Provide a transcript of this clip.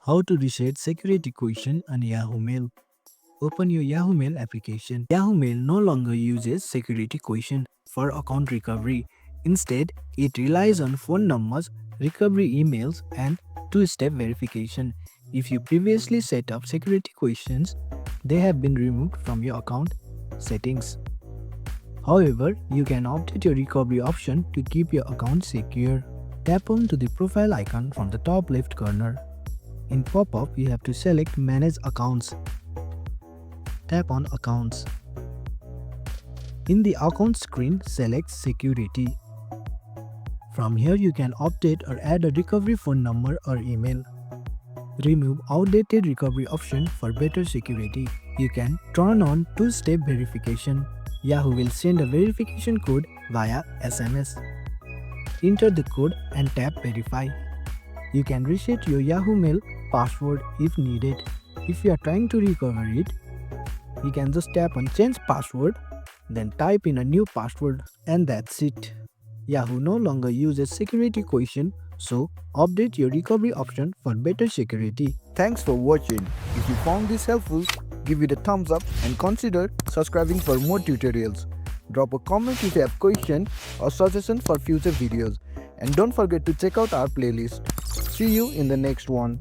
How to reset security question on Yahoo Mail. Open your Yahoo Mail application. Yahoo Mail no longer uses security question for account recovery. Instead, it relies on phone numbers, recovery emails, and two-step verification. If you previously set up security questions, they have been removed from your account settings. However, you can update your recovery option to keep your account secure. Tap on to the profile icon from the top left corner. In pop-up, you have to select Manage Accounts. Tap on Accounts. In the Account screen, select Security. From here, you can update or add a recovery phone number or email. Remove outdated recovery option for better security. You can turn on two-step verification. Yahoo will send a verification code via SMS. Enter the code and tap Verify. You can reset your Yahoo Mail password if needed. If you are trying to recover it, you can just tap on Change Password, then type in a new password, and that's it. Yahoo no longer uses security question, so update your recovery option for better security. Thanks for watching. If you found this helpful, give it a thumbs up and consider subscribing for more tutorials. Drop a comment if you have question or suggestion for future videos. And don't forget to check out our playlist. See you in the next one.